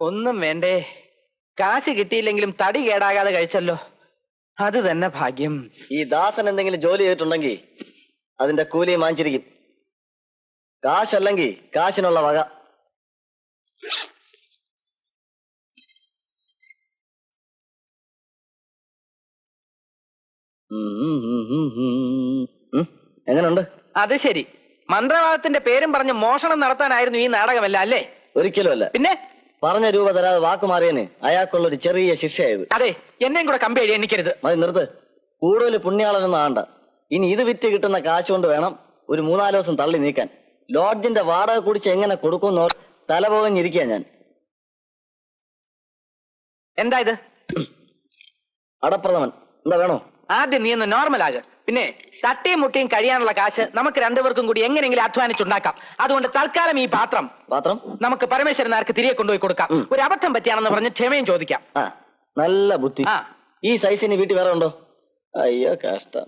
ഒന്നും വേണ്ടേ, കാശ് കിട്ടിയില്ലെങ്കിലും തടി കേടാകാതെ കഴിച്ചല്ലോ, അത് തന്നെ ഭാഗ്യം. ഈ ദാസൻ എന്തെങ്കിലും ജോലി ചെയ്തിട്ടുണ്ടെങ്കിൽ അതിന്റെ കൂലി വാങ്ങിച്ചിരിക്കും. കാശല്ലെങ്കിൽ കാശിനുള്ള വക. എങ്ങനുണ്ട്? അത് ശരി, മന്ത്രവാദത്തിന്റെ പേരും പറഞ്ഞ് മോഷണം നടത്താനായിരുന്നു ഈ നാടകമല്ല അല്ലേ? ഒരിക്കലും അല്ല. പിന്നെ പറഞ്ഞ രൂപ തരാതെ വാക്കുമാറിയന് അയാൾക്കുള്ളൊരു ചെറിയ ശിക്ഷയായത്. അതെ, എന്നെയും കൂടെ കമ്പി എഴുതി എണ്ണിക്കരുത്. മതി, നിർത്ത്. കൂടുതൽ പുണ്യാളനൊന്നും ആണ്ട. ഇനി ഇത് വിറ്റ് കിട്ടുന്ന കാശ് കൊണ്ട് വേണം ഒരു 3-4 ദിവസം തള്ളി നീക്കാൻ. ലോഡ്ജിന്റെ വാടക കുടിച്ച് എങ്ങനെ കൊടുക്കുന്നോ തലപോകഞ്ഞിരിക്കുക ഞാൻ. എന്താ ഇത്? അടപ്രഥമൻ. എന്താ വേണോ? ആദ്യം നീ ഒന്ന് നോർമൽ ആകെ. പിന്നെ തട്ടിയും മുട്ടിയും കഴിയാനുള്ള കാശ് നമുക്ക് രണ്ടുപേർക്കും കൂടി എങ്ങനെയെങ്കിലും അധ്വാനിച്ചുണ്ടാക്കാം. അതുകൊണ്ട് തൽക്കാലം ഈ പാത്രം നമുക്ക് പരമേശ്വരനാർക്ക് തിരികെ കൊണ്ടുപോയി കൊടുക്കാം. ഒരു അബദ്ധം പറ്റിയാണെന്ന് പറഞ്ഞ് ക്ഷമയും ചോദിക്കാം. നല്ല ബുദ്ധി. ഈ സൈസിന് വീട്ടിൽ വേറെ ഉണ്ടോ? അയ്യോ കഷ്ടം.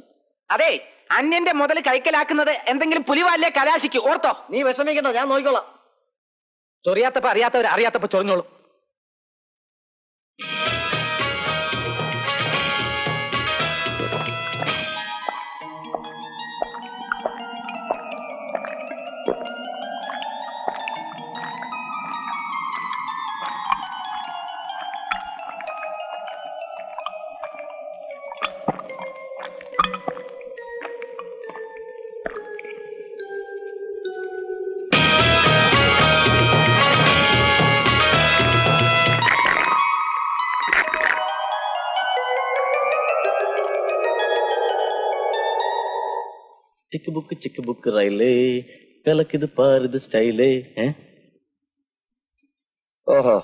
അതെ, അന്യന്റെ മുതൽ കൈക്കലാക്കുന്നത് എന്തെങ്കിലും പുലിവാലിലെ കലാശിക്ക്. ഓർത്തോ? നീ വിഷമിക്കണ്ട, ഞാൻ നോക്കിക്കോളാം. ചൊറിയാത്തപ്പോ അറിയാത്തവർ അറിയാത്തപ്പോ ചൊറിഞ്ഞോളൂ. ചിക്ക് ബുക്ക് റൈലേ കലക്കിത് പാരുത് സ്റ്റൈലേ. ഓഹോ,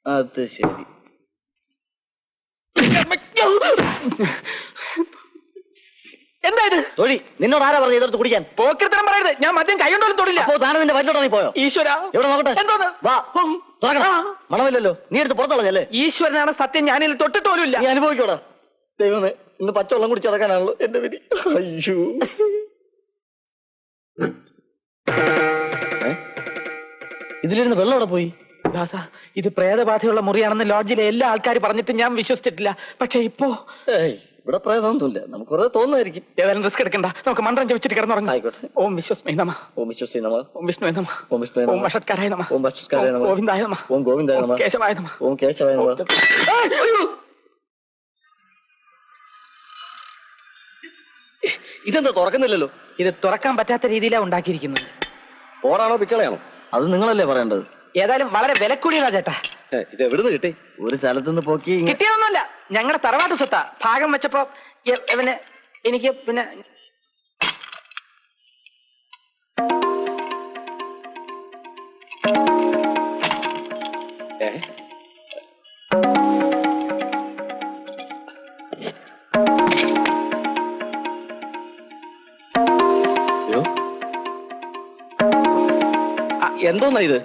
അത് ശരി. എന്താ ഇത്? തൊഴി, നിന്നോട് ആരാ പറഞ്ഞു ഇതെടുത്ത് കുടിക്കാൻ? പോക്കൃത്തരം പറയരുത്. ഞാൻ മദ്യം കൈകൊണ്ടോലും തൊടില്ല. അപ്പോ താനെ നിന്റെ വല്ലോടാ പോയോ? ഈശ്വര, എവിടെ നോക്കട്ടെ. എന്തോന്ന്? വാ, മണമില്ലല്ലോ. നീ എടുത്ത് പുറത്തളഞ്ഞല്ലേ? ഈശ്വരനാണ് സത്യം, ഞാനിൽ തൊട്ടിട്ട് പോലും ഇല്ല. നീ അനുഭവിക്കോടാ. ദൈവമേ, ഇന്ന് പച്ചവെള്ളം കുടിച്ച് നടക്കാനാണല്ലോ എന്റെ വിധി. അയ്യോ, ഇതിലിരുന്ന് വെള്ളം അവിടെ പോയി. ദാസ, ഇത് പ്രേതബാധയുള്ള മുറിയാണെന്ന് ലോഡ്ജിലെ എല്ലാ ആൾക്കാരും പറഞ്ഞിട്ട് ഞാൻ വിശ്വസിച്ചിട്ടില്ല. പക്ഷെ ഇപ്പോ ഇവിടെ പ്രേതമൊന്നുമില്ല. നമുക്ക് കുറെ തോന്നുമായിരിക്കും. ഏതായാലും റിസ്ക് എടുക്കണ്ട, നമുക്ക് മന്ത്രം ജപിച്ചിട്ട് കിടന്നുറങ്ങാം. ആയിക്കോട്ടെ. ഓം വിശ്വസ്മൈ നമ, ഓം വിശ്വസ്മൈ നമ, ഓം വിഷ്ണുവേ നമ, ഓം വിഷ്ണുവേ നമ, ഓം വഷട്കാരായ നമ, ഓം വഷട്കാരായ നമ, ഗോവിന്ദായ നമ, ഓം ഗോവിന്ദായ നമ, കേശവായ നമ, ഓം കേശവായ നമ. ഇതെന്താ തുറക്കുന്നില്ലല്ലോ? ഇത് തുറക്കാൻ പറ്റാത്ത രീതിയിലാണ് ഉണ്ടാക്കിയിരിക്കുന്നത്. ഓടാണോ പിച്ചളയാണോ? അത് നിങ്ങളല്ലേ പറയേണ്ടത്. ഏതായാലും വളരെ വിലക്കൂടിയതാ ചേട്ടാ. ഇത് എവിടുന്ന് കിട്ടി? ഒരു സ്ഥലത്തുനിന്ന് പോക്കി കിട്ടിയതൊന്നുമല്ല, ഞങ്ങളുടെ തറവാട്ട് സ്വത്താ. ഭാഗം വെച്ചപ്പോ പിന്നെ എനിക്ക് പിന്നെ എന്തോന്നാ ഇത്?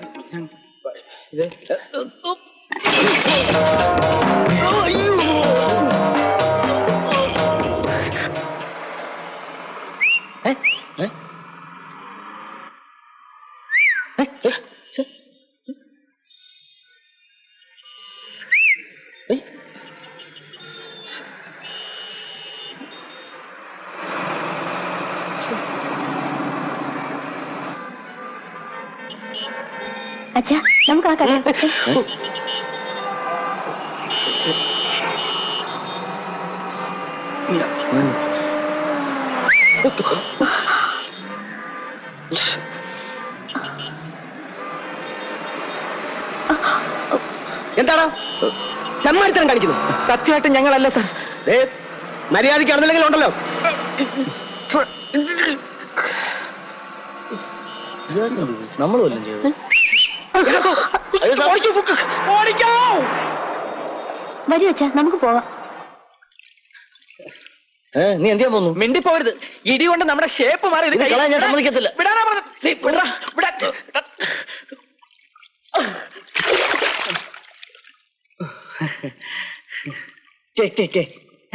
അച്ഛാ, നമുക്ക് ആ കട എന്താണോ ചമ്മാരിത്തരം കാണിക്കുന്നു? സത്യമായിട്ട് ഞങ്ങളല്ല സാർ. മര്യാദയ്ക്ക് നടന്നില്ലെങ്കിൽ ഉണ്ടല്ലോ. നമ്മൾ വല്ലതും ചെയ്തു. വരൂ അച്ഛാ, നമുക്ക് പോവാം. നീ എന്തിയാ പോന്നു? മിണ്ടിപ്പോരുത്, ഇടി കൊണ്ട് നമ്മുടെ ഷേപ്പ് മാറി. ഞാൻ സമ്മതിക്കത്തില്ല. വിടാനാ പറഞ്ഞത്.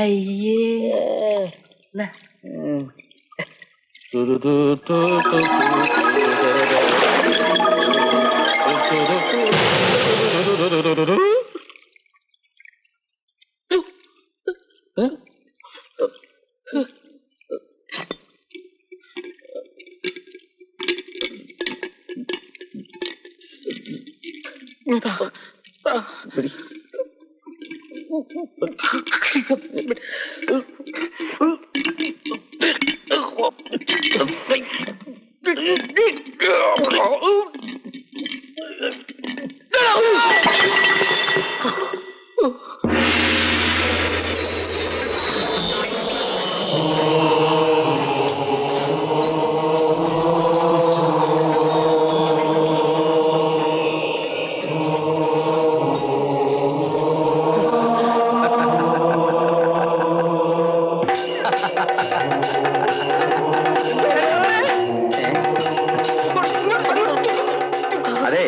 അയ്യേ അതെ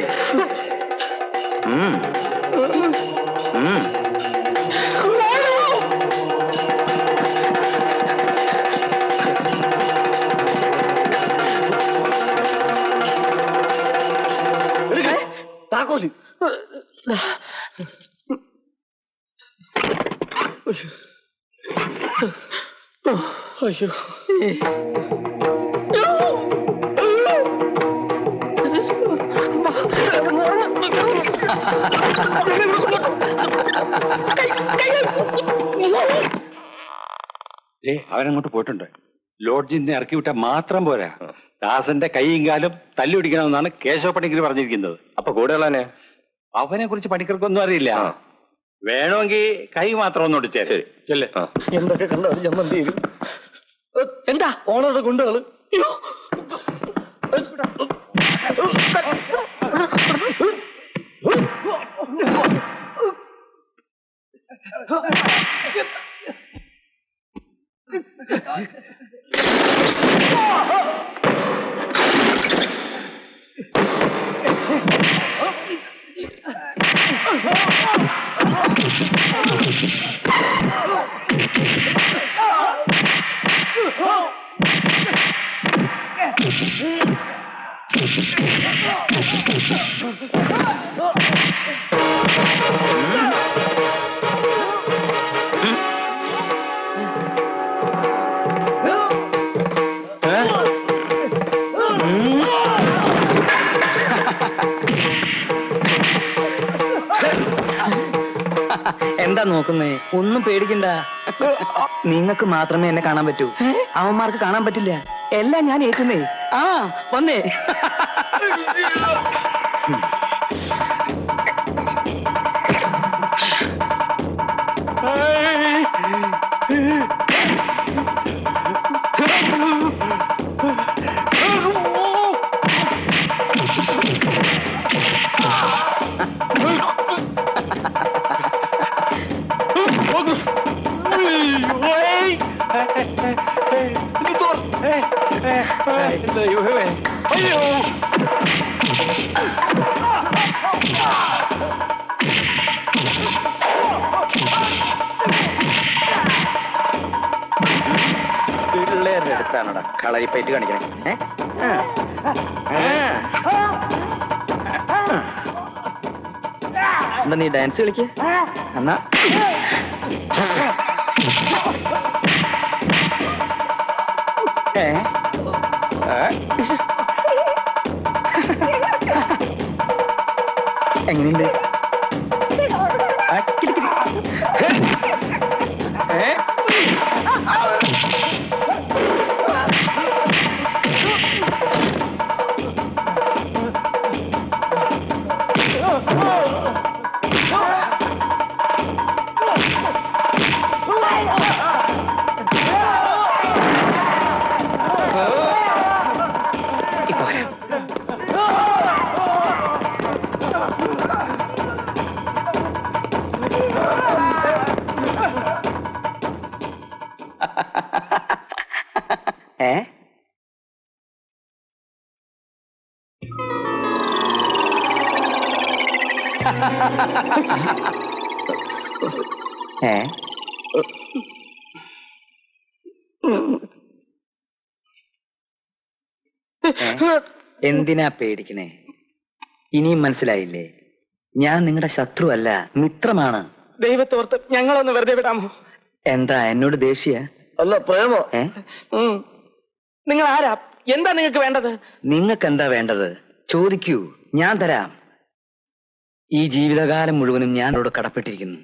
താക്കോല് അയ്യോ അവനങ്ങോട്ട് പോയിട്ടുണ്ട്. ലോഡ്ജിൽ നിന്ന് ഇറക്കി വിട്ടാൽ മാത്രം പോരാ, ദാസന്റെ കൈയും കാലും തല്ലി പിടിക്കണമെന്നാണ് കേശവ പണിക്കർ പറഞ്ഞിരിക്കുന്നത്. അപ്പൊ കൂടെയുള്ളവനെ? അവനെ കുറിച്ച് പണിക്കർക്കൊന്നും അറിയില്ല. വേണമെങ്കിൽ കൈ മാത്രം ഒന്ന് ഒടിച്ചേ. ശരി ചെല്ലേ. എന്തൊക്കെ കണ്ടാലും ചമ്മന്തി എന്താ ഓണറുടെ ഗുണ്ടകള് എന്താ നോക്കുന്നേ? ഒന്നും പേടിക്കണ്ട. നിങ്ങൾക്ക് മാത്രമേ എന്നെ കാണാൻ പറ്റൂ, അവന്മാർക്ക് കാണാൻ പറ്റില്ല. എല്ലാം ഞാൻ ഏറ്റുന്നേ. ആ വന്നേ. പിള്ളേരുടെ അടുത്താണോടാ കളരിപ്പയറ്റ് കാണിക്കണേ? എന്താ നീ ഡാൻസ് കളിക്ക? എന്നാ എങ്ങനെയുണ്ട്? എന്തിനാ പേടിക്കണേ? ഇനിയും മനസ്സിലായില്ലേ? ഞാൻ നിങ്ങളുടെ ശത്രുവല്ല, മിത്രമാണ്. ദൈവത്തോർത്ത് ഞങ്ങളൊന്ന് വെറുതെ വിടാമോ? എന്താ എന്നോട് ദേഷ്യ? അല്ല പ്രേമോ? നിങ്ങൾ ആരാ? എന്താ നിങ്ങൾക്ക് വേണ്ടത്? നിങ്ങൾക്ക് എന്താ വേണ്ടത്? ചോദിക്കൂ, ഞാൻ തരാം. ഈ ജീവിതകാലം മുഴുവനും ഞാനോട് കടപ്പെട്ടിരിക്കുന്നു.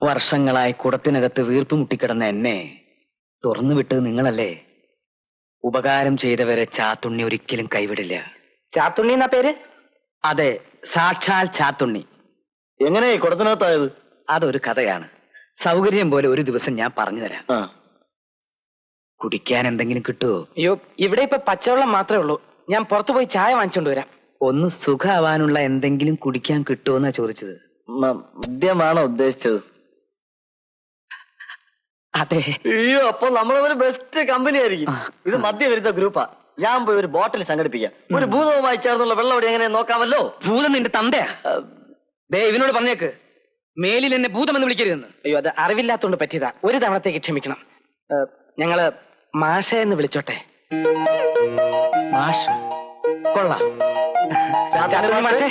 വർഷങ്ങളായി കുടത്തിനകത്ത് വീർപ്പ് മുട്ടിക്കിടന്ന എന്നെ തുറന്നു വിട്ടത് നിങ്ങളല്ലേ? ഉപകാരം ചെയ്തവരെ ചാത്തുണ്ണി ഒരിക്കലും കൈവിടില്ല. ചാത്തുണ്ണി എന്നാ പേര്? അതെ, സാക്ഷാൽ ചാത്തുണ്ണി. എങ്ങനെ കുടത്തിനകത്തായത്? അതൊരു കഥയാണ്. സൗകര്യം പോലെ ഒരു ദിവസം ഞാൻ പറഞ്ഞു തരാം. കുടിക്കാൻ എന്തെങ്കിലും കിട്ടുമോ? അയ്യോ, ഇവിടെ ഇപ്പൊ പച്ചവെള്ളം മാത്രമേ ഉള്ളൂ. ഞാൻ പുറത്തു പോയി ചായ വാങ്ങിച്ചോണ്ട് വരാം. ഒന്ന് സുഖമാവാനുള്ള എന്തെങ്കിലും കുടിക്കാൻ കിട്ടുമോന്നാ ചോദിച്ചത്. മദ്യമാണോ ഉദ്ദേശിച്ചത്? അതെ. അയ്യോ, അപ്പൊ നമ്മളൊരു ബെസ്റ്റ് കമ്പനി ആയിരിക്കും. ഇത് മദ്യവിരുദ്ധ ഗ്രൂപ്പാ. ഞാൻ പോയി ഒരു ബോട്ടിൽ സംഘടിപ്പിക്കാം. ഒരു ഭൂതവുമായി ചേർന്നുള്ള വെള്ളവടി എങ്ങനെ നോക്കാമല്ലോ. ഭൂതം നിന്റെ തന്തയാ. ദേ ഇവനോട് പറഞ്ഞേക്ക്, മേലിൽ എന്നെ ഭൂതമെന്ന് വിളിക്കരുതെന്ന്. അയ്യോ, അത് അറിവില്ലാത്തോണ്ട് പറ്റിയതാ. ഒരു തവണത്തേക്ക് ക്ഷമിക്കണം. ഞങ്ങള് മാഷ എന്ന് വിളിച്ചോട്ടെ? മാഷ് കൊള്ളാം. ചാത്തുണ്ണി മാഷേ.